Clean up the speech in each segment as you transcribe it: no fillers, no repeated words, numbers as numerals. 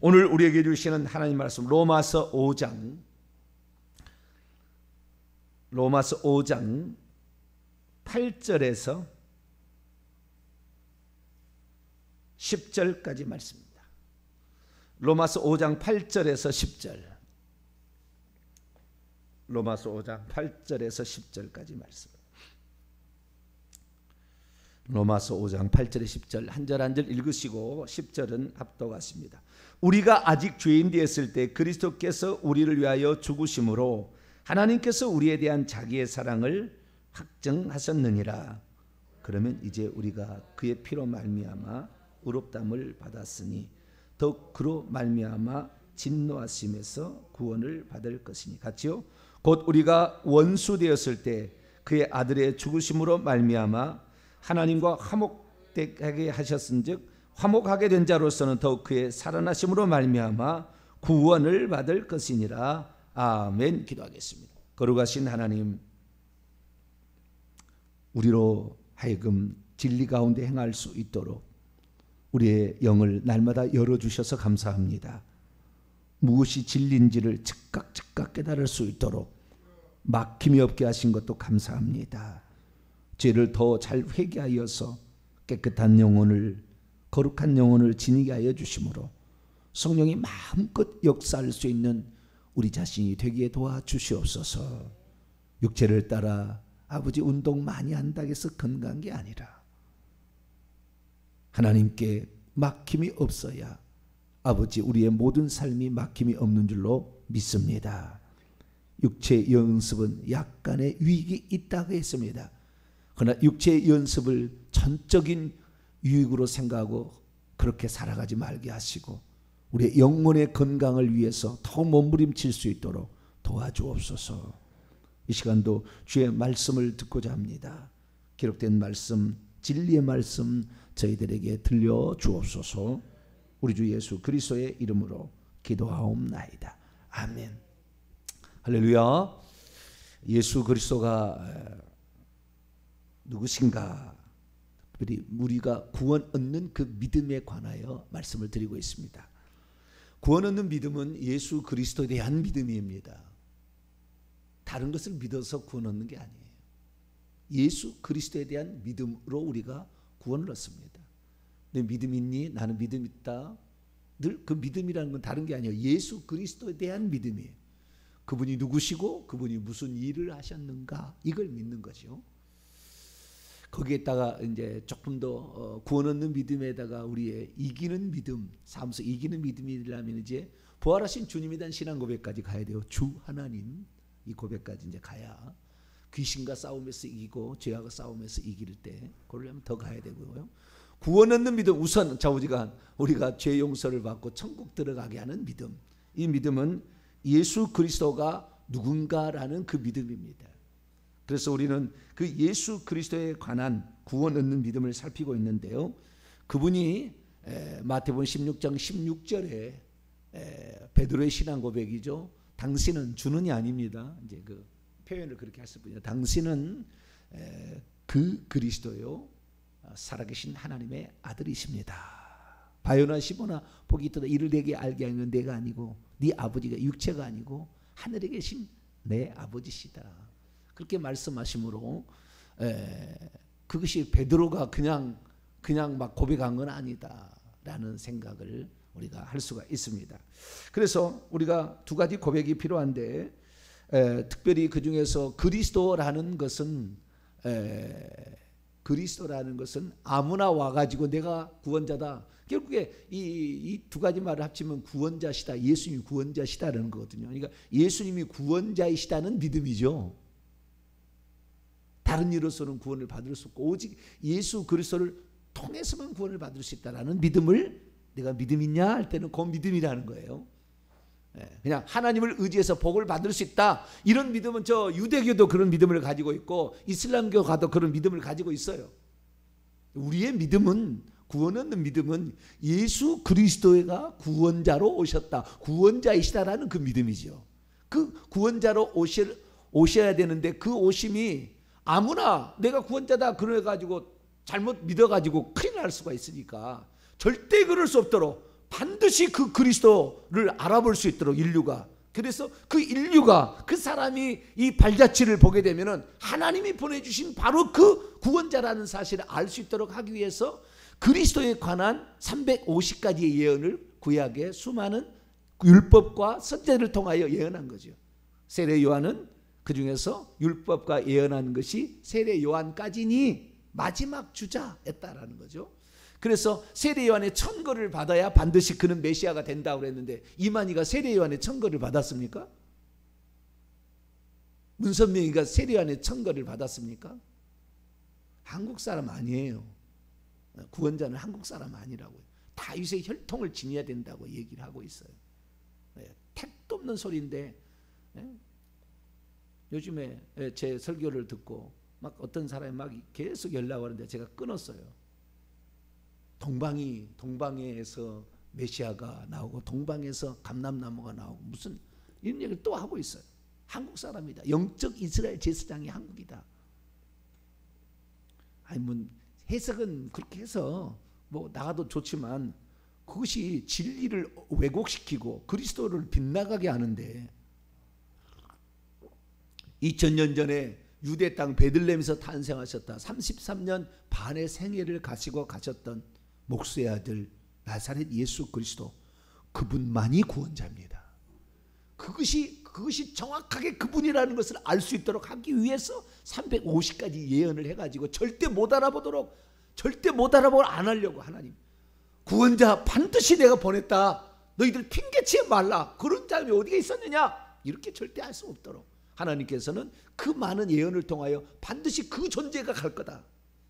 오늘 우리에게 주시는 하나님 말씀 로마서 5장 8절에서 10절까지 말씀입니다. 로마서 5장 8절에서 10절. 로마서 5장 8절에서 10절까지 말씀. 로마서 5장 8절에 10절 한 절 한 절 읽으시고 10절은 합독하십니다. 우리가 아직 죄인 되었을 때 그리스도께서 우리를 위하여 죽으심으로 하나님께서 우리에 대한 자기의 사랑을 확증하셨느니라. 그러면 이제 우리가 그의 피로 말미암아 의롭다함을 받았으니 더욱 그로 말미암아 진노하심에서 구원을 받을 것이니. 같이요. 곧 우리가 원수 되었을 때 그의 아들의 죽으심으로 말미암아 하나님과 화목되게 하셨은즉 화목하게 된 자로서는 더욱 그의 살아나심으로 말미암아 구원을 받을 것이니라. 아멘. 기도하겠습니다. 거룩하신 하나님, 우리로 하여금 진리 가운데 행할 수 있도록 우리의 영을 날마다 열어주셔서 감사합니다. 무엇이 진리인지를 즉각 깨달을 수 있도록 막힘이 없게 하신 것도 감사합니다. 죄를 더 잘 회개하여서 깨끗한 영혼을, 거룩한 영혼을 지니게 하여 주심으로 성령이 마음껏 역사할 수 있는 우리 자신이 되기에 도와주시옵소서. 육체를 따라 아버지 운동 많이 한다고 해서 건강한 게 아니라 하나님께 막힘이 없어야 아버지 우리의 모든 삶이 막힘이 없는 줄로 믿습니다. 육체의 연습은 약간의 유익이 있다고 했습니다. 그러나 육체의 연습을 전적인 유익으로 생각하고 그렇게 살아가지 말게 하시고 우리의 영혼의 건강을 위해서 더 몸부림칠 수 있도록 도와주옵소서. 이 시간도 주의 말씀을 듣고자 합니다. 기록된 말씀, 진리의 말씀 저희들에게 들려주옵소서. 우리 주 예수 그리스도의 이름으로 기도하옵나이다. 아멘. 할렐루야. 예수 그리스도가 누구신가? 특별히 우리가 구원 얻는 그 믿음에 관하여 말씀을 드리고 있습니다. 구원 얻는 믿음은 예수 그리스도에 대한 믿음입니다. 다른 것을 믿어서 구원 얻는 게 아니에요. 예수 그리스도에 대한 믿음으로 우리가 구원을 얻습니다. 너 믿음 있니? 나는 믿음 있다. 늘 그 믿음이라는 건 다른 게 아니에요. 예수 그리스도에 대한 믿음이에요. 그분이 누구시고 그분이 무슨 일을 하셨는가, 이걸 믿는 거죠. 거기에다가 이제 조금 더 구원 얻는 믿음에다가 우리의 이기는 믿음, 삶에서 이기는 믿음이라면 이제 부활하신 주님에 대한 신앙 고백까지 가야 돼요. 주 하나님, 이 고백까지 이제 가야 귀신과 싸움에서 이기고 죄와 싸움에서 이길 때 그러려면 더 가야 되고요. 구원 얻는 믿음, 우선 좌우지간 우리가 죄 용서를 받고 천국 들어가게 하는 믿음. 이 믿음은 예수 그리스도가 누군가라는 그 믿음입니다. 그래서 우리는 그 예수 그리스도에 관한 구원 얻는 믿음을 살피고 있는데요. 그분이 마태복음 16장 16절에 베드로의 신앙 고백이죠. 당신은, 주는이 아닙니다. 이제 그 표현을 그렇게 했을 뿐이에요. 당신은 그 그리스도요, 살아계신 하나님의 아들이십니다. 바요나 시보나 복이 있도다 이를 내게 알게 하는 내가 아니고 네 아버지가 육체가 아니고 하늘에 계신 내 아버지시다. 그렇게 말씀하심으로 그것이 베드로가 그냥 막 고백한 건 아니다라는 생각을 우리가 할 수가 있습니다. 그래서 우리가 두 가지 고백이 필요한데 특별히 그 중에서 그리스도라는 것은 아무나 와가지고 내가 구원자다. 결국에 이 두 가지 말을 합치면 구원자시다. 예수님이 구원자시다라는 거거든요. 그러니까 예수님이 구원자이시다는 믿음이죠. 다른 이로서는 구원을 받을 수 없고 오직 예수 그리스도를 통해서만 구원을 받을 수 있다라는 믿음을 내가 믿음 있냐 할 때는 그 믿음이라는 거예요. 그냥 하나님을 의지해서 복을 받을 수 있다. 이런 믿음은 저 유대교도 그런 믿음을 가지고 있고 이슬람교가도 그런 믿음을 가지고 있어요. 우리의 믿음은, 구원 얻는 믿음은 예수 그리스도가 구원자로 오셨다, 구원자이시다라는 그 믿음이죠. 그 구원자로 오셔야 되는데 그 오심이 아무나 내가 구원자다 그래가지고 잘못 믿어가지고 큰일 날 수가 있으니까 절대 그럴 수 없도록 반드시 그 그리스도를 알아볼 수 있도록 인류가, 그래서 그 인류가 그 사람이 이 발자취를 보게 되면은 하나님이 보내주신 바로 그 구원자라는 사실을 알 수 있도록 하기 위해서 그리스도에 관한 350가지의 예언을 구약의 수많은 율법과 선지자를 통하여 예언한 거죠. 세례 요한은 그 중에서 율법과 예언한 것이 세례 요한까지니 마지막 주자였다라는 거죠. 그래서 세례 요한의 천거를 받아야 반드시 그는 메시아가 된다고 그랬는데, 이만희가 세례 요한의 천거를 받았습니까? 문선명이가 세례 요한의 천거를 받았습니까? 한국 사람 아니에요. 구원자는 한국 사람 아니라고요. 다윗의 혈통을 지녀야 된다고 얘기를 하고 있어요. 택도 없는 소리인데, 요즘에 제 설교를 듣고 막 어떤 사람이 막 계속 연락을 하는데 제가 끊었어요. 동방에서 메시아가 나오고 동방에서 감람나무가 나오고 무슨 이런 얘기를 또 하고 있어요. 한국 사람이다. 영적 이스라엘 제사장이 한국이다. 아니 뭐 해석은 그렇게 해서 뭐 나가도 좋지만 그것이 진리를 왜곡시키고 그리스도를 빗나가게 하는데, 2000년 전에 유대 땅 베들레헴에서 탄생하셨다. 33년 반의 생애를 가시고 가셨던 목수의 아들 나사렛 예수 그리스도, 그분만이 구원자입니다. 그것이 정확하게 그분이라는 것을 알 수 있도록 하기 위해서 350가지 예언을 해가지고 절대 못 알아보고 안 하려고, 하나님 구원자 반드시 내가 보냈다, 너희들 핑계치지 말라, 그런 사람이 어디가 있었느냐, 이렇게 절대 할 수 없도록 하나님께서는 그 많은 예언을 통하여 반드시 그 존재가 갈 거다.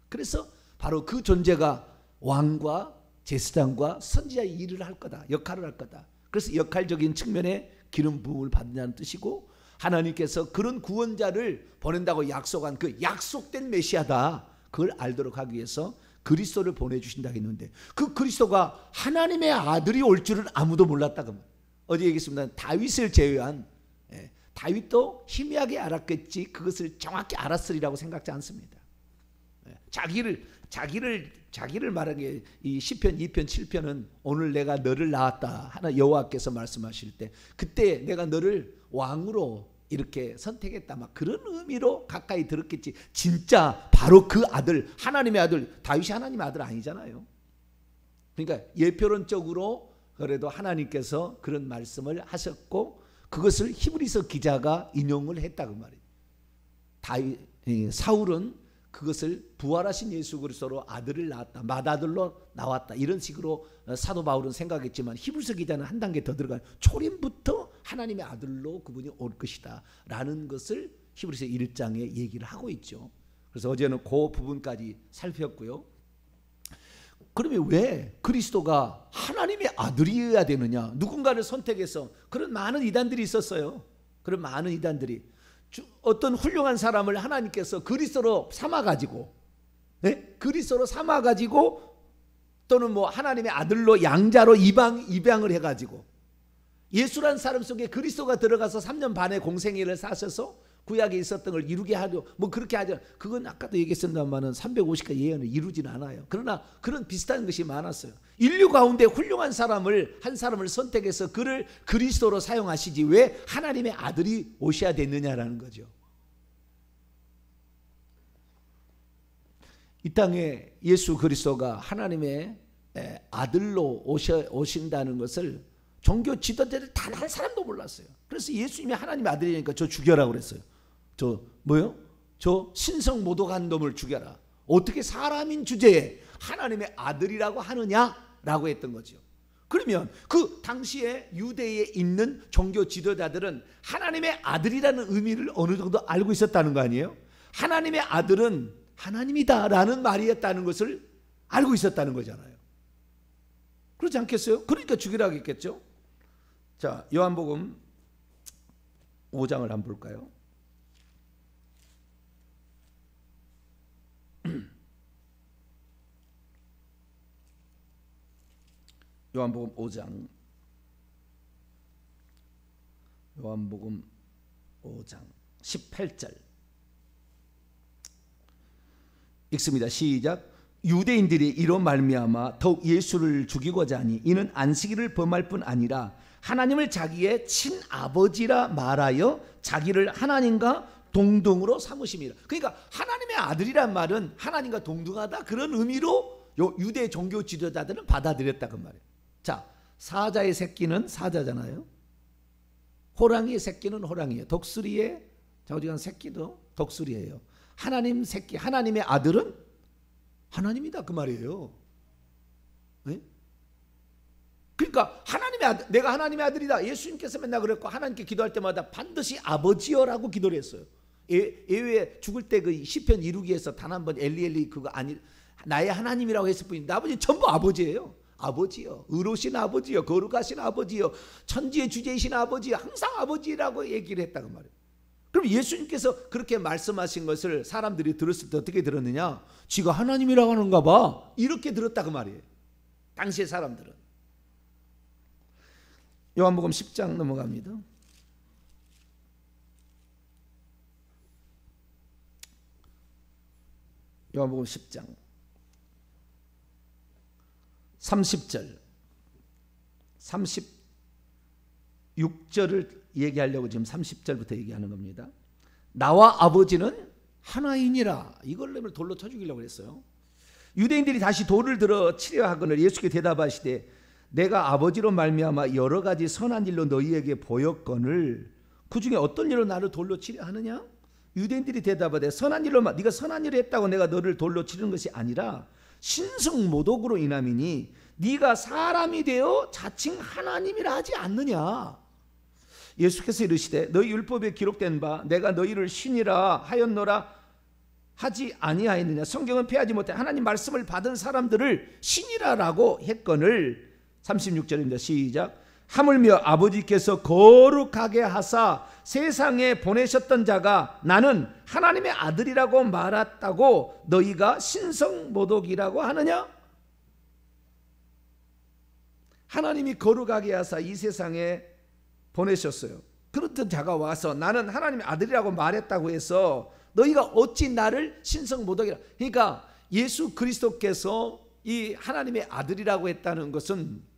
그래서 바로 그 존재가 왕과 제사장과 선지자의 일을 할 거다, 역할을 할 거다. 그래서 역할적인 측면에 기름 부음을 받는다는 뜻이고, 하나님께서 그런 구원자를 보낸다고 약속한 그 약속된 메시아다, 그걸 알도록 하기 위해서 그리스도를 보내주신다고 했는데, 그 그리스도가 하나님의 아들이 올 줄은 아무도 몰랐다. 어디 얘기했습니다. 다윗을 제외한, 다윗도 희미하게 알았겠지 그것을 정확히 알았으리라고 생각지 않습니다. 자기를 말한 게 이 시편 2편 7편은 오늘 내가 너를 낳았다 하나 여호와께서 말씀하실 때, 그때 내가 너를 왕으로 이렇게 선택했다, 막 그런 의미로 가까이 들었겠지. 진짜 바로 그 아들, 하나님의 아들, 다윗이 하나님의 아들 아니잖아요. 그러니까 예표론적으로 그래도 하나님께서 그런 말씀을 하셨고, 그것을 히브리서 기자가 인용을 했다 그 말이에요. 사울은 그것을 부활하신 예수 그리스도로 아들을 낳았다, 맏아들로 나왔다, 이런 식으로 사도 바울은 생각했지만, 히브리서 기자는 한 단계 더 들어가요. 초림부터 하나님의 아들로 그분이 올 것이다 라는 것을 히브리서 1장에 얘기를 하고 있죠. 그래서 어제는 그 부분까지 살폈고요. 그러면 왜 그리스도가 하나님의 아들이어야 되느냐, 누군가를 선택해서, 그런 많은 이단들이 있었어요. 그런 많은 이단들이 어떤 훌륭한 사람을 하나님께서 그리스도로 삼아가지고, 그리스도로 삼아가지고, 또는 뭐 하나님의 아들로 양자로 입양을 해가지고, 예수란 사람 속에 그리스도가 들어가서 3년 반의 공생애를 사셔서 구약에 있었던 걸 이루게 하죠. 뭐 그렇게 하죠. 그건 아까도 얘기했습니다만은 350가지 예언을 이루지는 않아요. 그러나 그런 비슷한 것이 많았어요. 인류 가운데 훌륭한 사람을, 한 사람을 선택해서 그를 그리스도로 사용하시지 왜 하나님의 아들이 오셔야 됐느냐라는 거죠. 이 땅에 예수 그리스도가 하나님의 아들로 오신다는 것을 종교 지도자들 단 한 사람도 몰랐어요. 그래서 예수님이 하나님의 아들이니까 저 죽여라 그랬어요. 저 신성 모독한 놈을 죽여라. 어떻게 사람인 주제에 하나님의 아들이라고 하느냐라고 했던 거죠. 그러면 그 당시에 유대에 있는 종교 지도자들은 하나님의 아들이라는 의미를 어느 정도 알고 있었다는 거 아니에요? 하나님의 아들은 하나님이다라는 말이었다는 것을 알고 있었다는 거잖아요. 그렇지 않겠어요? 그러니까 죽이라고 했겠죠. 자, 요한복음 5장을 한번 볼까요? 요한복음 5장, 요한복음 5장 18절 읽습니다. 시작. 유대인들이 이로 말미암아 더욱 예수를 죽이고자 하니 이는 안식일을 범할 뿐 아니라 하나님을 자기의 친아버지라 말하여 자기를 하나님과 동등으로 삼으심이라. 그러니까 하나님의 아들이란 말은 하나님과 동등하다, 그런 의미로 유대 종교 지도자들은 받아들였다 그 말이에요. 자, 사자의 새끼는 사자잖아요. 호랑이의 새끼는 호랑이에요. 독수리의 자우지간 새끼도 독수리예요. 하나님 새끼, 하나님의 아들은 하나님이다 그 말이에요. 네? 그러니까 하나님의 아들, 내가 하나님의 아들이다. 예수님께서 맨날 그랬고 하나님께 기도할 때마다 반드시 아버지여라고 기도를 했어요. 예외 죽을 때 그 시편 이루기에서 단 한 번 엘리 그거 아니 나의 하나님이라고 했을 뿐인데 아버지는 전부 아버지예요. 아버지요, 의로우신 아버지요, 거룩하신 아버지요, 천지의 주제이신 아버지요, 항상 아버지라고 얘기를 했다고 말이에요. 그럼 예수님께서 그렇게 말씀하신 것을 사람들이 들었을 때 어떻게 들었느냐? 지가 하나님이라고 하는가 봐, 이렇게 들었다고 말이에요. 당시의 사람들은. 요한복음 10장 넘어갑니다. 요한복음 10장 30절 36절을 얘기하려고 지금 30절부터 얘기하는 겁니다. 나와 아버지는 하나이니라. 이걸 돌로 쳐 죽이려고 했어요. 유대인들이 다시 돌을 들어 치려 하거늘 예수께 대답하시되 내가 아버지로 말미암아 여러 가지 선한 일로 너희에게 보였거늘 그 중에 어떤 일로 나를 돌로 치려 하느냐? 유대인들이 대답하되 선한 일로 네가 선한 일을 했다고 내가 너를 돌로 치는 것이 아니라 신성모독으로 인함이니 네가 사람이 되어 자칭 하나님이라 하지 않느냐. 예수께서 이르시되 너희 율법에 기록된 바 내가 너희를 신이라 하였노라 하지 아니하였느냐. 성경은 폐하지 못해 하나님 말씀을 받은 사람들을 신이라라고 했거늘 36절입니다. 시작. 하물며 아버지께서 거룩하게 하사 세상에 보내셨던 자가 나는 하나님의 아들이라고 말했다고 너희가 신성모독이라고 하느냐? 하나님이 거룩하게 하사 이 세상에 보내셨어요. 그렇던 자가 와서 나는 하나님의 아들이라고 말했다고 해서 너희가 어찌 나를 신성모독이라. 그러니까 예수 그리스도께서 이 하나님의 아들이라고 했다는 것은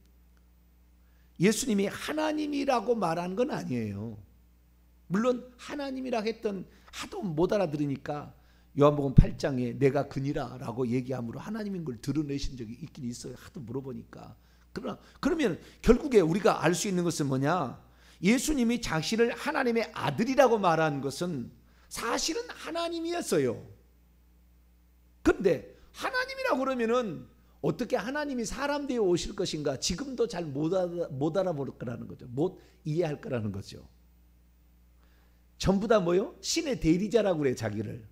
예수님이 하나님이라고 말한 건 아니에요. 물론 하나님이라 했던 하도 못 알아들으니까 요한복음 8장에 내가 그니라 라고 얘기함으로 하나님인 걸 드러내신 적이 있긴 있어요. 하도 물어보니까. 그러면 결국에 우리가 알 수 있는 것은 뭐냐? 예수님이 자신을 하나님의 아들이라고 말한 것은 사실은 하나님이었어요. 그런데 하나님이라고 그러면은 어떻게 하나님이 사람 되어 오실 것인가 지금도 잘 못 알아볼 거라는 거죠. 못 이해할 거라는 거죠. 전부 다 뭐요? 신의 대리자라고 그래. 자기를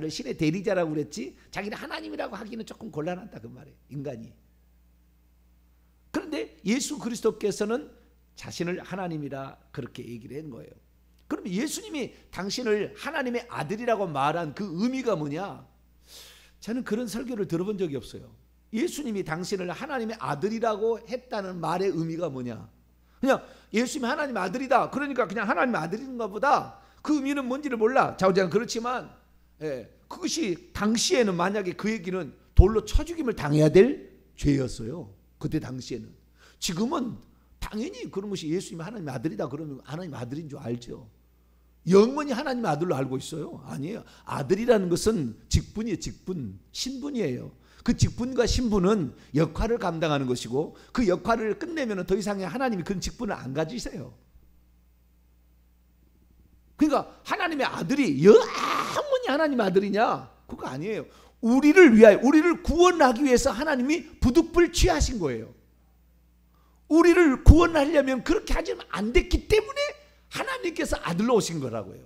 신의 대리자라고 그랬지 자기를 하나님이라고 하기는 조금 곤란하다 그 말이에요. 인간이. 그런데 예수 그리스도께서는 자신을 하나님이라 그렇게 얘기를 한 거예요. 그러면 예수님이 당신을 하나님의 아들이라고 말한 그 의미가 뭐냐? 저는 그런 설교를 들어본 적이 없어요. 예수님이 당신을 하나님의 아들이라고 했다는 말의 의미가 뭐냐? 그냥 예수님이 하나님의 아들이다. 그러니까 그냥 하나님의 아들인가 보다. 그 의미는 뭔지를 몰라. 자우지간 그렇지만 그것이 당시에는 만약에 그 얘기는 돌로 쳐 죽임을 당해야 될 죄였어요. 그때 당시에는. 지금은 당연히 그런 것이 예수님이 하나님의 아들이다 그러면 하나님의 아들인 줄 알죠. 영원히 하나님의 아들로 알고 있어요? 아니에요. 아들이라는 것은 직분이에요. 직분, 신분이에요. 그 직분과 신분은 역할을 감당하는 것이고 그 역할을 끝내면 더 이상의 하나님이 그런 직분을 안 가지세요. 그러니까 하나님의 아들이 영원히 하나님의 아들이냐? 그거 아니에요. 우리를 위하여, 우리를 구원하기 위해서 하나님이 부득불 취하신 거예요. 우리를 구원하려면 그렇게 하지는 안 됐기 때문에 하나님께서 아들로 오신 거라고요.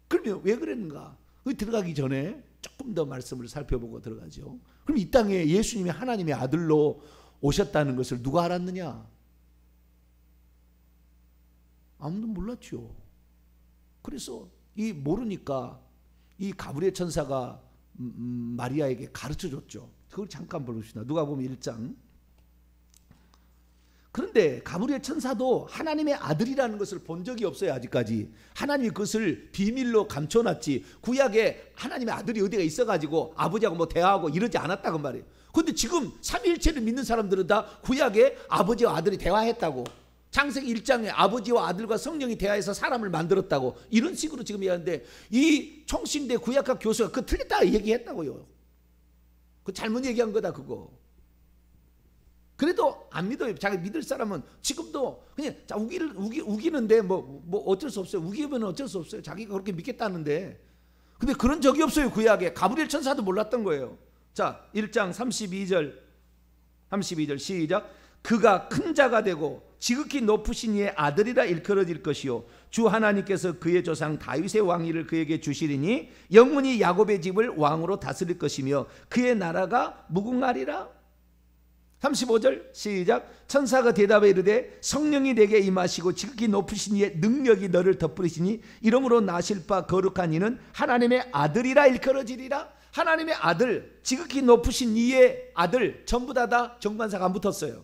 그러면 왜 그랬는가? 들어가기 전에 조금 더 말씀을 살펴보고 들어가죠. 그럼 이 땅에 예수님이 하나님의 아들로 오셨다는 것을 누가 알았느냐? 아무도 몰랐죠. 그래서 이 모르니까 이 가브리엘 천사가 마리아에게 가르쳐 줬죠. 그걸 잠깐 보십시다. 누가복음 1장. 그런데 가브리엘 천사도 하나님의 아들이라는 것을 본 적이 없어요. 아직까지 하나님이 그것을 비밀로 감춰놨지, 구약에 하나님의 아들이 어디가 있어가지고 아버지하고 뭐 대화하고 이러지 않았다고 말이에요. 그런데 지금 삼위일체를 믿는 사람들은 다 구약에 아버지와 아들이 대화했다고, 창세기 1장에 아버지와 아들과 성령이 대화해서 사람을 만들었다고, 이런 식으로 지금 얘기하는데 이 총신대 구약학 교수가 그거 틀렸다 얘기했다고요. 그 잘못 얘기한 거다 그거. 그래도 안 믿어요. 자기 믿을 사람은 지금도 그냥 우기는데 뭐 어쩔 수 없어요. 우기면 어쩔 수 없어요. 자기가 그렇게 믿겠다는데. 근데 그런 적이 없어요. 구약에. 가브리엘 천사도 몰랐던 거예요. 자, 1장 32절 시작. 그가 큰 자가 되고 지극히 높으신 이의 아들이라 일컬어질 것이요 주 하나님께서 그의 조상 다윗의 왕위를 그에게 주시리니 영원히 야곱의 집을 왕으로 다스릴 것이며 그의 나라가 무궁하리라. 35절 시작. 천사가 대답해 이르되 성령이 내게 임하시고 지극히 높으신 이의 능력이 너를 덮으시니 이러므로 나실 바 거룩한 이는 하나님의 아들이라 일컬어지리라. 하나님의 아들, 지극히 높으신 이의 아들, 전부 다 정관사가 안 붙었어요.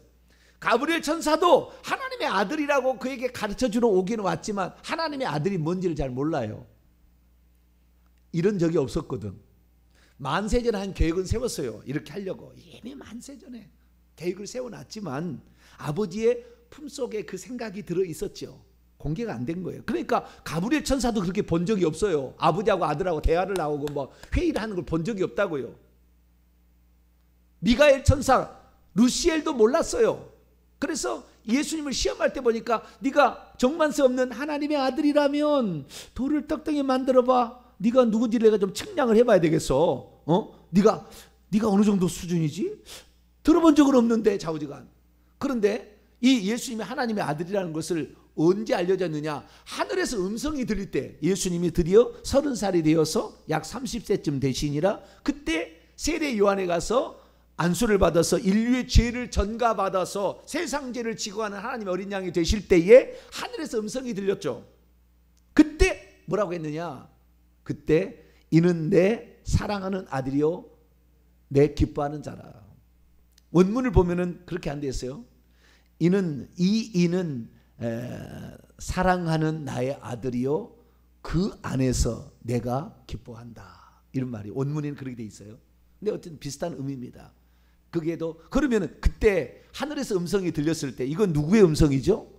가브리엘 천사도 하나님의 아들이라고 그에게 가르쳐주러 오기는 왔지만 하나님의 아들이 뭔지를 잘 몰라요. 이런 적이 없었거든. 만세전에 한 계획은 세웠어요. 이렇게 하려고. 이미 만세전에 계획을 세워놨지만 아버지의 품속에 그 생각이 들어있었죠. 공개가 안 된 거예요. 그러니까 가브리엘 천사도 그렇게 본 적이 없어요. 아버지하고 아들하고 대화를 나오고 뭐 회의를 하는 걸 본 적이 없다고요. 미가엘 천사, 루시엘도 몰랐어요. 그래서 예수님을 시험할 때 보니까 네가 정만세 없는 하나님의 아들이라면 돌을 떡덩이 만들어봐. 네가 누군지를 내가 좀 측량을 해봐야 되겠어. 네가 어느 정도 수준이지? 들어본 적은 없는데 좌우지간. 그런데 이 예수님이 하나님의 아들이라는 것을 언제 알려졌느냐? 하늘에서 음성이 들릴 때, 예수님이 드디어 30살이 되어서 약 30세쯤 되시니라. 그때 세례 요한에 가서 안수를 받아서 인류의 죄를 전가받아서 세상 죄를 지고 가는 하나님의 어린 양이 되실 때에 하늘에서 음성이 들렸죠. 그때 뭐라고 했느냐? 그때 이는 내 사랑하는 아들이요 내 기뻐하는 자라. 원문을 보면은 그렇게 안 돼 있어요. 이는 사랑하는 나의 아들이요 그 안에서 내가 기뻐한다. 이런 말이 원문에는 그렇게 돼 있어요. 근데 어쨌든 비슷한 의미입니다. 그게도 그러면은 그때 하늘에서 음성이 들렸을 때 이건 누구의 음성이죠?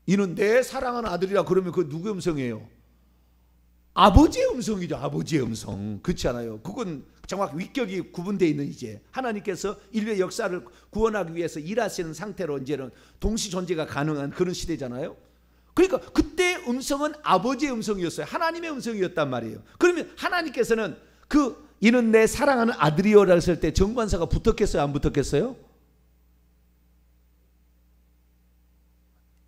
이는 내 사랑하는 아들이라 그러면 그 누구의 음성이에요? 아버지의 음성이죠. 아버지의 음성. 그렇지 않아요? 그건 정확히 위격이 구분되어 있는 이제 하나님께서 인류의 역사를 구원하기 위해서 일하시는 상태로 이제는 동시 존재가 가능한 그런 시대잖아요. 그러니까 그때 음성은 아버지의 음성이었어요. 하나님의 음성이었단 말이에요. 그러면 하나님께서는 그 이는 내 사랑하는 아들이요라고 했을 때 정관사가 붙었겠어요? 안 붙었겠어요?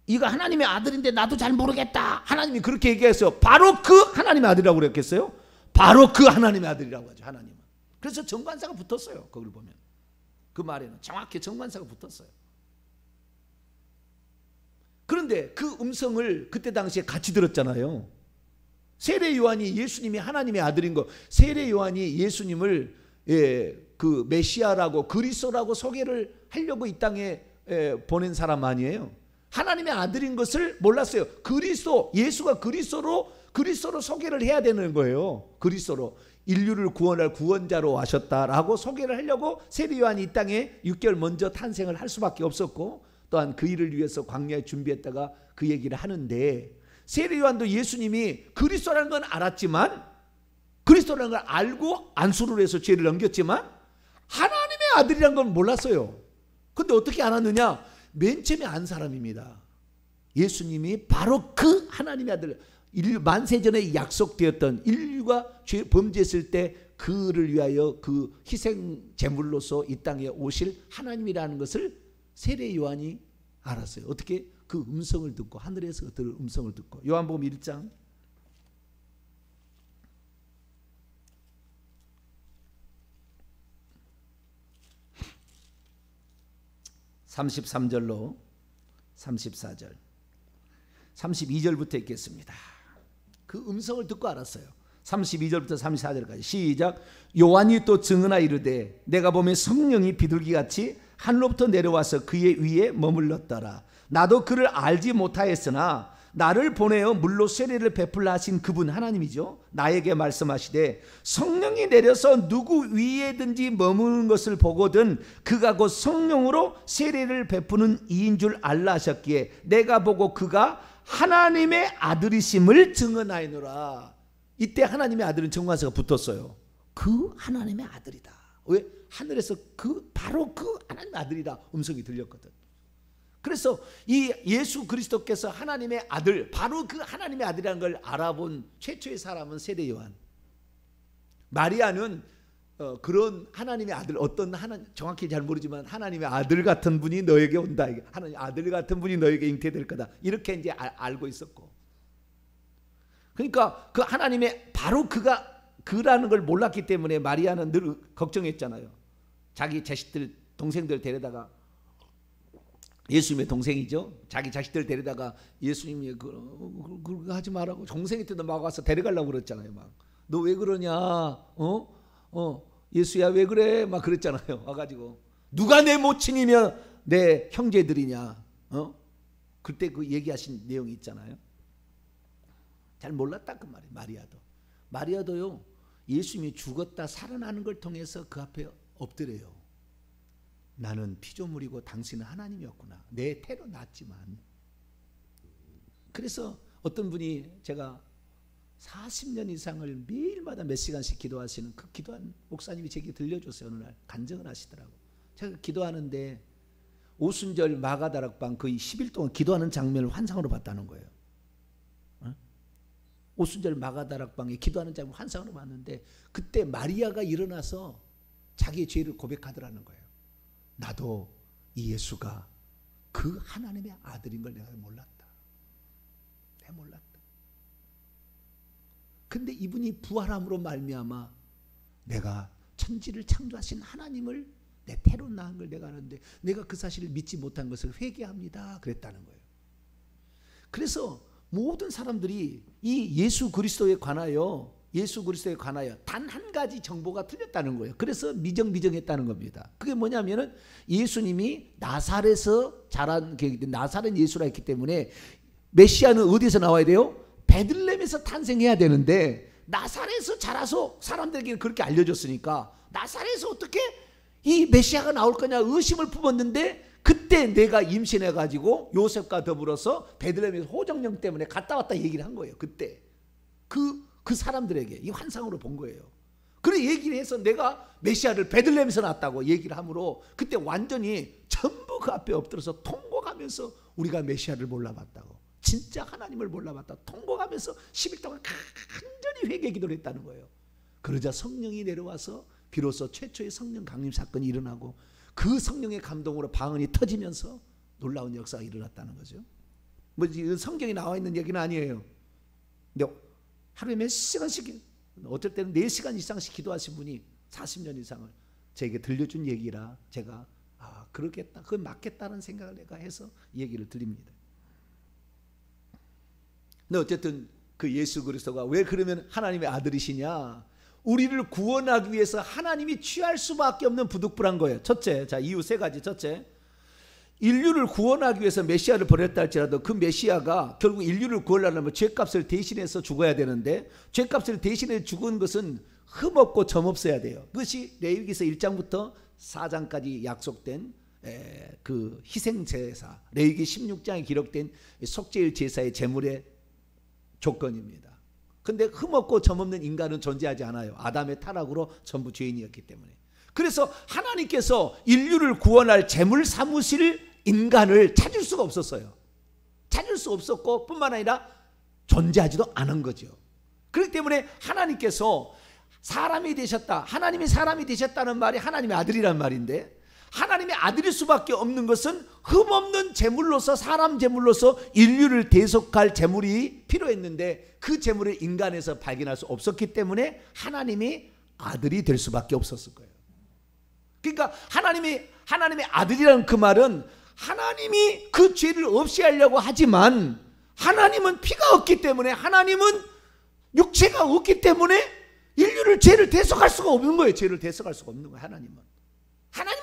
이거 하나님의 아들인데 나도 잘 모르겠다. 하나님이 그렇게 얘기했어요. 바로 그 하나님의 아들이라고 그랬겠어요? 바로 그 하나님의 아들이라고 하죠. 하나님은. 그래서 정관사가 붙었어요. 거기를 보면 그 말에는 정확히 정관사가 붙었어요. 그런데 그 음성을 그때 당시에 같이 들었잖아요. 세례 요한이 예수님이 하나님의 아들인 거, 세례 요한이 예수님을 그 메시아라고 그리스도라고 소개를 하려고 이 땅에 보낸 사람 아니에요. 하나님의 아들인 것을 몰랐어요. 그리스도, 예수가 그리스도로 소개를 해야 되는 거예요. 그리스도로 인류를 구원할 구원자로 하셨다라고 소개를 하려고 세례 요한이 이 땅에 6개월 먼저 탄생을 할 수밖에 없었고, 또한 그 일을 위해서 광야에 준비했다가 그 얘기를 하는데, 세례 요한도 예수님이 그리스도라는 건 알았지만, 그리스도라는 걸 알고 안수를 해서 죄를 넘겼지만 하나님의 아들이라는 건 몰랐어요. 근데 어떻게 알았느냐? 맨 처음에 안 사람입니다. 예수님이 바로 그 하나님의 아들, 인류 만세전에 약속되었던 인류가 범죄했을 때 그를 위하여 그 희생 제물로서 이 땅에 오실 하나님이라는 것을 세례 요한이 알았어요. 어떻게? 그 음성을 듣고, 하늘에서 들은 음성을 듣고. 요한복음 1장 33절로 34절 32절부터 읽겠습니다. 그 음성을 듣고 알았어요. 32절부터 34절까지 시작. 요한이 또 증언하 이르되 내가 보면 성령이 비둘기같이 하늘로부터 내려와서 그의 위에 머물렀더라. 나도 그를 알지 못하였으나 나를 보내어 물로 세례를 베풀라 하신 그분 하나님이죠. 나에게 말씀하시되 성령이 내려서 누구 위에든지 머무는 것을 보거든 그가 곧 성령으로 세례를 베푸는 이인 줄 알라 하셨기에 내가 보고 그가 하나님의 아들이심을 증언하였노라. 이때 하나님의 아들은 정관사가 붙었어요. 그 하나님의 아들이다. 왜? 하늘에서 바로 그 하나님의 아들이다 음성이 들렸거든. 그래서 이 예수 그리스도께서 하나님의 아들, 바로 그 하나님의 아들이라는 걸 알아본 최초의 사람은 세례 요한. 마리아는 그런 하나님의 아들, 어떤 정확히 잘 모르지만 하나님의 아들 같은 분이 너에게 온다, 하나님 아들 같은 분이 너에게 잉태될 거다, 이렇게 이제 알고 있었고, 그러니까 그 하나님의 바로 그라는 걸 몰랐기 때문에 마리아는 늘 걱정했잖아요. 자기 자식들, 동생들 데려다가, 예수님의 동생이죠. 자기 자식들 데려다가 예수님이 그거 하지 말라고, 동생한테도 막 와서 데려가려고 그랬잖아요. 막 너 왜 그러냐? 예수야 왜 그래? 막 그랬잖아요. 와가지고 누가 내 모친이며 내 형제들이냐? 그때 그 얘기하신 내용이 있잖아요. 잘 몰랐다 그 말이에요. 마리아도요. 예수님이 죽었다 살아나는 걸 통해서 그 앞에 엎드려요. 나는 피조물이고 당신은 하나님이었구나. 내 태로 났지만. 그래서 어떤 분이, 제가 40년 이상을 매일마다 몇 시간씩 기도하시는 그 기도한 목사님이 제게 들려줬어요. 어느 날 간증을 하시더라고. 제가 기도하는데 오순절 마가다락방 거의 10일 동안 기도하는 장면을 환상으로 봤다는 거예요. 오순절 마가다락방에 기도하는 장면을 환상으로 봤는데, 그때 마리아가 일어나서 자기의 죄를 고백하더라는 거예요. 나도 이 예수가 그 하나님의 아들인 걸 내가 몰랐다. 내가 몰랐다. 근데 이분이 부활함으로 말미암아 내가 천지를 창조하신 하나님을 내 태로 낳은 걸 내가 아는데 내가 그 사실을 믿지 못한 것을 회개합니다. 그랬다는 거예요. 그래서 모든 사람들이 이 예수 그리스도에 관하여 단 한 가지 정보가 틀렸다는 거예요. 그래서 미정했다는 겁니다. 그게 뭐냐면은 예수님이 나사렛에서 자란, 나사렛 예수라 했기 때문에 메시아는 어디서 나와야 돼요? 베들레헴에서 탄생해야 되는데, 나사렛에서 자라서 사람들에게 그렇게 알려줬으니까 나사렛에서 어떻게 이 메시아가 나올 거냐 의심을 품었는데, 그때 내가 임신해가지고 요셉과 더불어서 베들레헴에서 호정령 때문에 갔다 왔다 얘기를 한 거예요. 그때 그 사람들에게 이 환상으로 본 거예요. 그래 얘기를 해서 내가 메시아를 베들레헴에서 낳았다고 얘기를 하므로 그때 완전히 전부 그 앞에 엎드려서 통곡하면서 우리가 메시아를 몰라봤다고, 진짜 하나님을 몰라봤다고 통곡하면서 10일 동안 간절히 회개 기도를 했다는 거예요. 그러자 성령이 내려와서 비로소 최초의 성령 강림 사건이 일어나고, 그 성령의 감동으로 방언이 터지면서 놀라운 역사가 일어났다는 거죠. 뭐 성경에 나와 있는 얘기는 아니에요. 근데 하루에 몇 시간씩, 어쩔 때는 4시간 이상씩 기도하신 분이 40년 이상을 제게 들려준 얘기라 제가 그러겠다, 그건 맞겠다는 생각을 내가 해서 얘기를 드립니다. 근데 어쨌든 그 예수 그리스도가 왜 그러면 하나님의 아들이시냐? 우리를 구원하기 위해서 하나님이 취할 수밖에 없는 부득불한 거예요. 첫째, 자 이유 3가지. 첫째, 인류를 구원하기 위해서 메시아를 보냈다 할지라도 그 메시아가 결국 인류를 구원하려면 죄값을 대신해서 죽어야 되는데, 죄값을 대신해 죽은 것은 흠없고 점없어야 돼요. 그것이 레위기서 1장부터 4장까지 약속된 그 희생제사, 레위기 16장에 기록된 속죄일 제사의 제물의 조건입니다. 근데 흠없고 점없는 인간은 존재하지 않아요. 아담의 타락으로 전부 죄인이었기 때문에. 그래서 하나님께서 인류를 구원할 제물 삼으실 인간을 찾을 수가 없었어요. 찾을 수 없었고 뿐만 아니라 존재하지도 않은 거죠. 그렇기 때문에 하나님께서 사람이 되셨다, 하나님이 사람이 되셨다는 말이 하나님의 아들이란 말인데, 하나님의 아들일 수밖에 없는 것은 흠없는 제물로서, 사람 제물로서 인류를 대속할 제물이 필요했는데 그 제물을 인간에서 발견할 수 없었기 때문에 하나님이 아들이 될 수밖에 없었을 거예요. 그러니까 하나님의 아들이라는 그 말은 하나님이 그 죄를 없이 하려고 하지만, 하나님은 피가 없기 때문에, 하나님은 육체가 없기 때문에 죄를 대속할 수가 없는 거예요. 죄를 대속할 수가 없는 거예요. 하나님은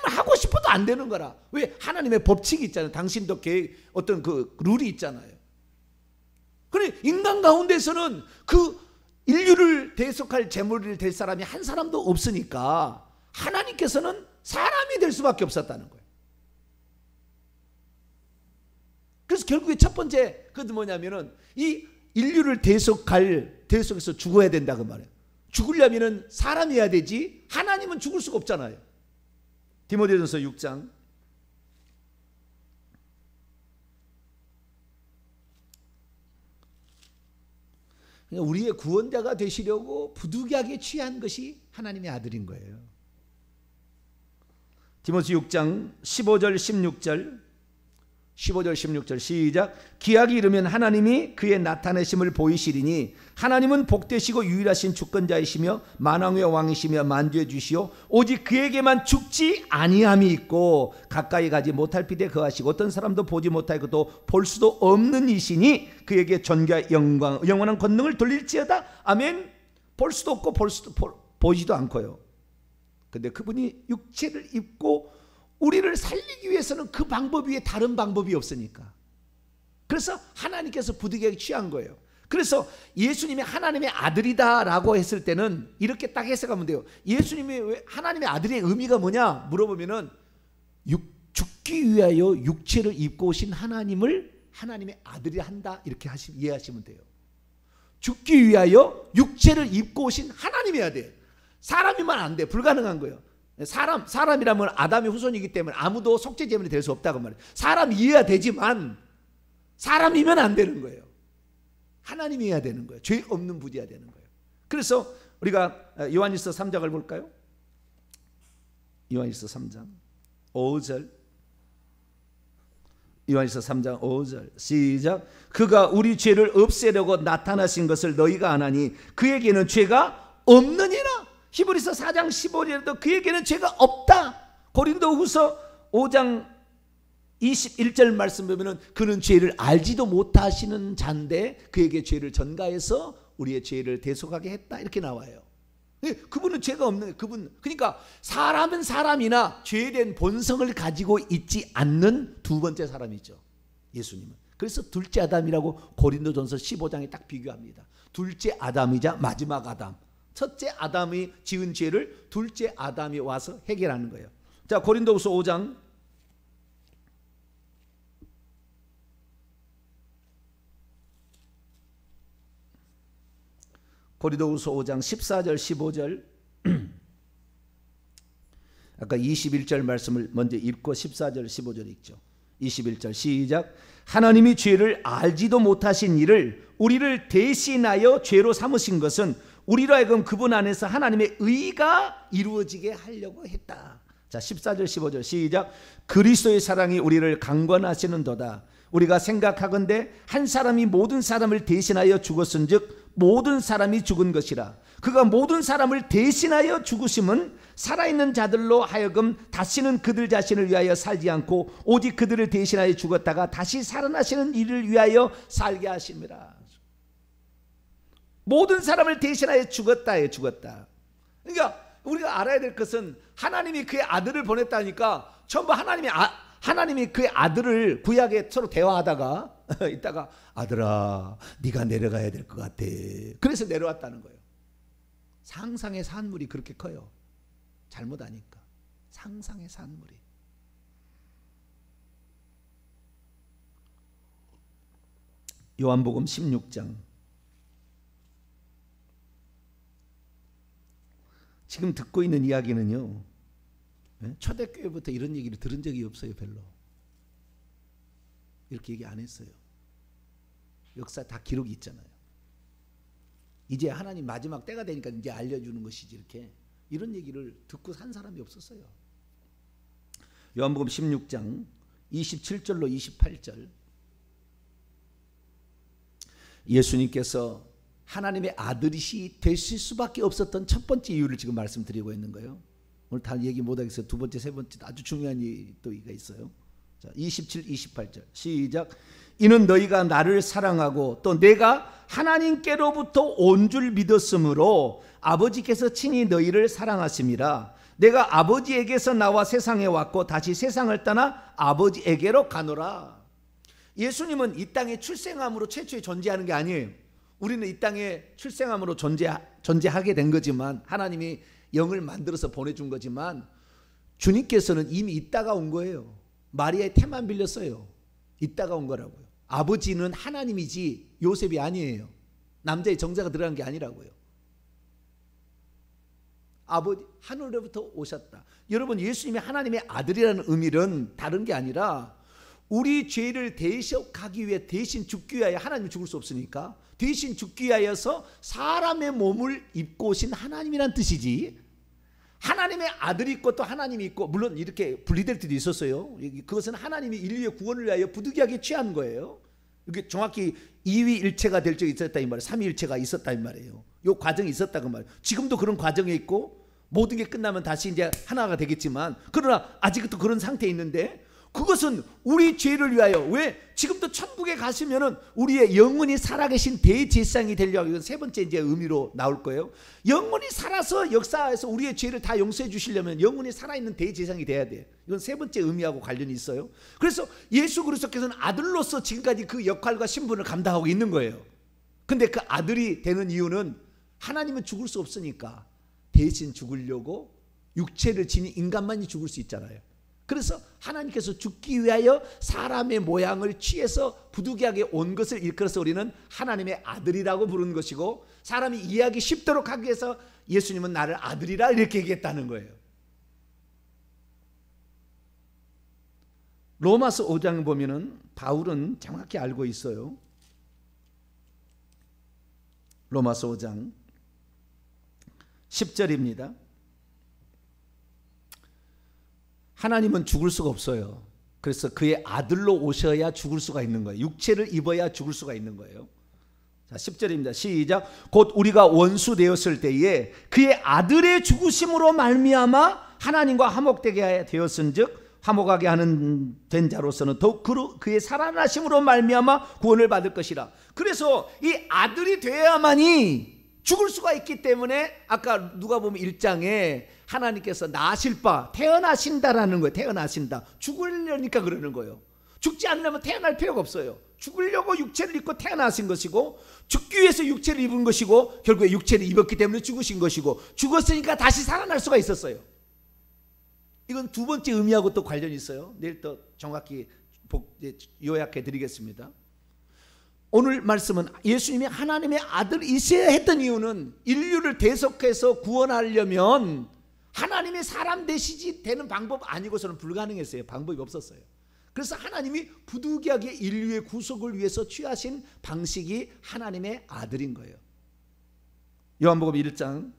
하고 싶어도 안 되는 거라. 왜? 하나님의 법칙이 있잖아요. 당신도 어떤 그 룰이 있잖아요. 그래, 인간 가운데서는 그 인류를 대속할 제물이 될 사람이 한 사람도 없으니까 하나님께서는 사람이 될 수밖에 없었다는 거예요. 그래서 결국에 첫 번째 그것도 뭐냐면은 이 인류를 대속해서 죽어야 된다 그 말이에요. 죽으려면은 사람이어야 되지 하나님은 죽을 수가 없잖아요. 디모데전서 6장 우리의 구원자가 되시려고 부득이하게 취한 것이 하나님의 아들인 거예요. 디모데 6장 15절 16절 시작. 기약이 이르면 하나님이 그의 나타내심을 보이시리니 하나님은 복되시고 유일하신 주권자이시며 만왕의 왕이시며 만주의 주시오 오직 그에게만 죽지 아니함이 있고 가까이 가지 못할 빛에 거하시고 어떤 사람도 보지 못하고 또 볼 수도 없는 이시니 그에게 존귀와 영광 영원한 권능을 돌릴지어다. 아멘. 볼 수도 없고 보지도 않고요. 근데 그분이 육체를 입고 우리를 살리기 위해서는 그 방법 위에 다른 방법이 없으니까. 그래서 하나님께서 부득이하게 취한 거예요. 그래서 예수님이 하나님의 아들이다라고 했을 때는 이렇게 딱 해석하면 돼요. 예수님이 왜 하나님의 아들의 의미가 뭐냐 물어보면은 죽기 위하여 육체를 입고 오신 하나님을 하나님의 아들이 한다 이렇게 이해하시면 돼요. 죽기 위하여 육체를 입고 오신 하나님이어야 돼. 사람이면 안 돼. 불가능한 거예요. 사람이라면 아담의 후손이기 때문에 아무도 속죄 제물이 될 수 없다고 말해요. 사람이어야 되지만 사람이면 안 되는 거예요. 하나님이어야 되는 거예요. 죄 없는 분이어야 되는 거예요. 그래서 우리가 요한일서 3장을 볼까요? 요한일서 3장 5절 요한일서 3장 5절 시작. 그가 우리 죄를 없애려고 나타나신 것을 너희가 아나니 그에게는 죄가 없느니라. 히브리서 4장 15절에도 그에게는 죄가 없다. 고린도후서 5장 21절 말씀 보면은 그는 죄를 알지도 못하시는 자인데 그에게 죄를 전가해서 우리의 죄를 대속하게 했다 이렇게 나와요. 그분은 죄가 없는 그분. 그러니까 사람은 사람이나 죄된 본성을 가지고 있지 않는 두 번째 사람이죠. 예수님은. 그래서 둘째 아담이라고 고린도전서 15장에 딱 비교합니다. 둘째 아담이자 마지막 아담. 첫째 아담이 지은 죄를 둘째 아담이 와서 해결하는 거예요. 자, 고린도후서 5장 고린도후서 5장 14절 15절 아까 21절 말씀을 먼저 읽고 14절 15절 읽죠. 21절 시작. 하나님이 죄를 알지도 못하신 이를 우리를 대신하여 죄로 삼으신 것은 우리로 하여금 그분 안에서 하나님의 의가 이루어지게 하려고 했다. 자, 14절 15절 시작. 그리스도의 사랑이 우리를 강권하시는도다. 우리가 생각하건대 한 사람이 모든 사람을 대신하여 죽었은즉 모든 사람이 죽은 것이라. 그가 모든 사람을 대신하여 죽으심은 살아있는 자들로 하여금 다시는 그들 자신을 위하여 살지 않고 오직 그들을 대신하여 죽었다가 다시 살아나시는 이를 위하여 살게 하심이라. 모든 사람을 대신하여 죽었다에 죽었다. 그러니까 우리가 알아야 될 것은 하나님이 그의 아들을 보냈다니까 전부 하나님이 그의 아들을 구약에 서로 대화하다가 있다가 아들아 네가 내려가야 될 것 같아. 그래서 내려왔다는 거예요. 상상의 산물이 그렇게 커요. 잘못 아니까. 상상의 산물이. 요한복음 16장 지금 듣고 있는 이야기는요, 초대교회부터 이런 얘기를 들은 적이 없어요. 별로. 이렇게 얘기 안 했어요. 역사 다 기록이 있잖아요. 이제 하나님 마지막 때가 되니까 이제 알려주는 것이지 이렇게 이런 얘기를 듣고 산 사람이 없었어요. 요한복음 16장 27절로 28절 예수님께서 하나님의 아들이시 되실 수밖에 없었던 첫 번째 이유를 지금 말씀드리고 있는 거예요. 오늘 다 얘기 못하겠어요. 두 번째, 세 번째 아주 중요한 또 이가 있어요. 자, 27, 28절 시작. 이는 너희가 나를 사랑하고 또 내가 하나님께로부터 온 줄 믿었으므로 아버지께서 친히 너희를 사랑하심이라. 내가 아버지에게서 나와 세상에 왔고 다시 세상을 떠나 아버지에게로 가노라. 예수님은 이 땅에 출생함으로 최초에 존재하는 게 아니에요. 우리는 이 땅에 출생함으로 존재하게 된 거지만, 하나님이 영을 만들어서 보내준 거지만, 주님께서는 이미 있다가 온 거예요. 마리아의 태만 빌렸어요. 있다가 온 거라고요. 아버지는 하나님이지 요셉이 아니에요. 남자의 정자가 들어간 게 아니라고요. 아버지 하늘로부터 오셨다. 여러분, 예수님이 하나님의 아들이라는 의미는 다른 게 아니라 우리 죄를 대속하기 위해 대신 죽기 위하여, 하나님이 죽을 수 없으니까 대신 죽기 위하여서 사람의 몸을 입고 오신 하나님이란 뜻이지, 하나님의 아들이 있고 또 하나님이 있고, 물론 이렇게 분리될 때도 있었어요. 그것은 하나님이 인류의 구원을 위하여 부득이하게 취한 거예요. 이게 정확히 이위일체가 될 적이 있었다 이 말이에요. 삼위일체가 있었다 이 말이에요. 이 과정이 있었다 그 말이에요. 지금도 그런 과정에 있고, 모든 게 끝나면 다시 이제 하나가 되겠지만, 그러나 아직도 그런 상태에 있는데, 그것은 우리 죄를 위하여, 왜 지금도 천국에 가시면은 우리의 영원히 살아계신 대제사장이 되려고, 이건 세 번째 이제 의미로 나올 거예요. 영원히 살아서 역사에서 우리의 죄를 다 용서해 주시려면 영원히 살아있는 대제사장이 돼야 돼. 이건 세 번째 의미하고 관련이 있어요. 그래서 예수 그리스도께서는 아들로서 지금까지 그 역할과 신분을 감당하고 있는 거예요. 근데 그 아들이 되는 이유는, 하나님은 죽을 수 없으니까 대신 죽으려고 육체를 지닌 인간만이 죽을 수 있잖아요. 그래서 하나님께서 죽기 위하여 사람의 모양을 취해서 부득이하게 온 것을 일컬어서 우리는 하나님의 아들이라고 부르는 것이고, 사람이 이해하기 쉽도록 하기 위해서 예수님은 나를 아들이라 이렇게 얘기했다는 거예요. 로마서 5장 보면은 바울은 정확히 알고 있어요. 로마서 5장 10절입니다. 하나님은 죽을 수가 없어요. 그래서 그의 아들로 오셔야 죽을 수가 있는 거예요. 육체를 입어야 죽을 수가 있는 거예요. 자, 10절입니다. 시작. 곧 우리가 원수 되었을 때에 그의 아들의 죽으심으로 말미암아 하나님과 화목되게 되었은즉, 화목하게 하는 된 자로서는 더욱 그의 살아나심으로 말미암아 구원을 받을 것이라. 그래서 이 아들이 되어야만이 죽을 수가 있기 때문에, 아까 누가복음 1장에 하나님께서 낳으실 바, 태어나신다라는 거예요. 태어나신다. 죽으려니까 그러는 거예요. 죽지 않으려면 태어날 필요가 없어요. 죽으려고 육체를 입고 태어나신 것이고, 죽기 위해서 육체를 입은 것이고, 결국에 육체를 입었기 때문에 죽으신 것이고, 죽었으니까 다시 살아날 수가 있었어요. 이건 두 번째 의미하고 또 관련이 있어요. 내일 또 정확히 요약해 드리겠습니다. 오늘 말씀은 예수님이 하나님의 아들이셔야 했던 이유는, 인류를 대속해서 구원하려면 하나님의 사람 되시지 되는 방법 아니고서는 불가능했어요. 방법이 없었어요. 그래서 하나님이 부득이하게 인류의 구속을 위해서 취하신 방식이 하나님의 아들인 거예요. 요한복음 1장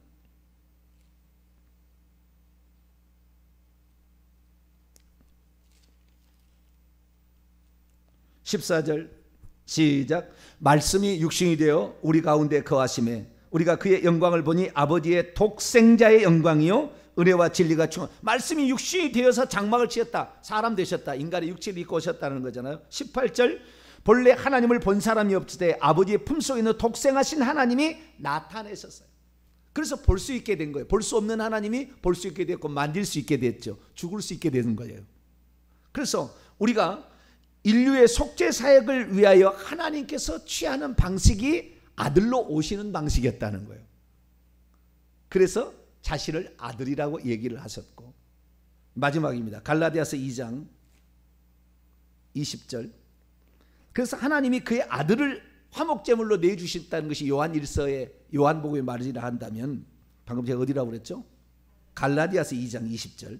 14절 시작. 말씀이 육신이 되어 우리 가운데 거하심에 우리가 그의 영광을 보니 아버지의 독생자의 영광이요 은혜와 진리가 충만. 말씀이 육신이 되어서 장막을 치었다. 사람 되셨다. 인간의 육체를 입고 오셨다는 거잖아요. 18절. 본래 하나님을 본 사람이 없을 때 아버지의 품속에 있는 독생하신 하나님이 나타내셨어요. 그래서 볼 수 있게 된 거예요. 볼 수 없는 하나님이 볼 수 있게 됐고, 만질 수 있게 됐죠. 죽을 수 있게 되는 거예요. 그래서 우리가 인류의 속죄 사역을 위하여 하나님께서 취하는 방식이 아들로 오시는 방식이었다는 거예요. 그래서 자신을 아들이라고 얘기를 하셨고, 마지막입니다. 갈라디아서 2장 20절. 그래서 하나님이 그의 아들을 화목제물로 내주셨다는 것이 요한 1서의 요한복음의 말이라 한다면, 방금 제가 어디라고 그랬죠? 갈라디아서 2장 20절.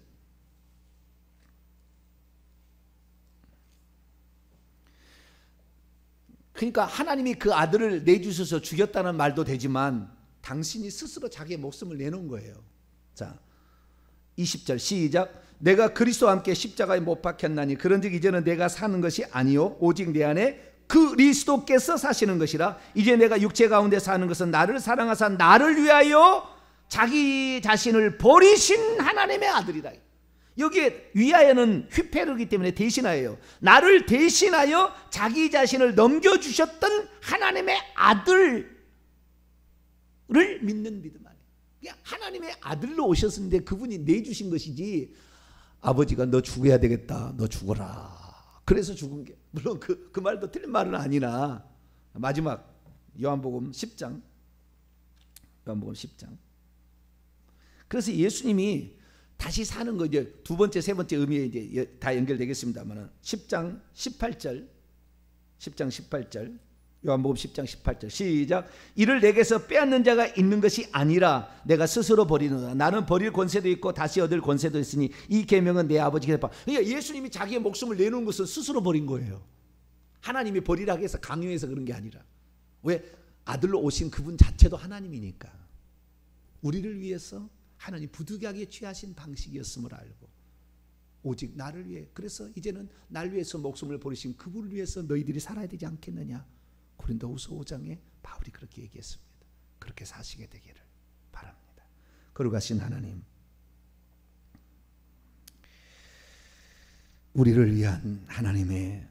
그러니까 하나님이 그 아들을 내주셔서 죽였다는 말도 되지만, 당신이 스스로 자기의 목숨을 내놓은 거예요. 자, 20절 시작. 내가 그리스도와 함께 십자가에 못 박혔나니 그런즉 이제는 내가 사는 것이 아니요 오직 내 안에 그리스도께서 사시는 것이라. 이제 내가 육체 가운데 사는 것은 나를 사랑하사 나를 위하여 자기 자신을 버리신 하나님의 아들이다. 여기에 위하여는 휘페르기 때문에 대신하여요. 나를 대신하여 자기 자신을 넘겨주셨던 하나님의 아들을 믿는 믿음 안에. 그냥 하나님의 아들로 오셨는데 그분이 내주신 것이지 아버지가 너 죽어야 되겠다, 너 죽어라, 그래서 죽은 게, 물론 그 말도 틀린 말은 아니나 마지막 요한복음 10장, 요한복음 10장. 그래서 예수님이 다시 사는 거, 이제 두 번째 세 번째 의미에 이제 다 연결되겠습니다만은 10장 18절, 10장 18절, 요한복음 10장 18절 시작. 이를 내게서 빼앗는 자가 있는 것이 아니라 내가 스스로 버리노라. 나는 버릴 권세도 있고 다시 얻을 권세도 있으니 이 계명은 내 아버지께서 봐. 그러니까 예수님이 자기의 목숨을 내놓은 것은 스스로 버린 거예요. 하나님이 버리라고 해서 강요해서 그런 게 아니라. 왜? 아들로 오신 그분 자체도 하나님이니까. 우리를 위해서 하나님 부득이하게 취하신 방식이었음을 알고 오직 나를 위해, 그래서 이제는 날 위해서 목숨을 버리신 그분을 위해서 너희들이 살아야 되지 않겠느냐. 고린도후서 5장에 바울이 그렇게 얘기했습니다. 그렇게 사시게 되기를 바랍니다. 거룩하신 하나님, 우리를 위한 하나님의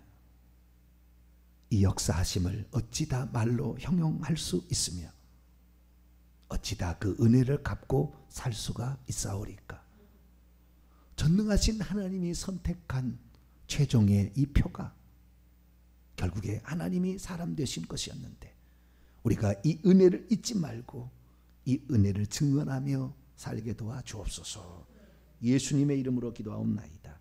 이 역사하심을 어찌 다 말로 형용할 수 있으며 어찌 다 그 은혜를 갚고 살 수가 있사오리까. 전능하신 하나님이 선택한 최종의 이 표가 결국에 하나님이 사람 되신 것이었는데 우리가 이 은혜를 잊지 말고 이 은혜를 증언하며 살게 도와 주옵소서. 예수님의 이름으로 기도하옵나이다.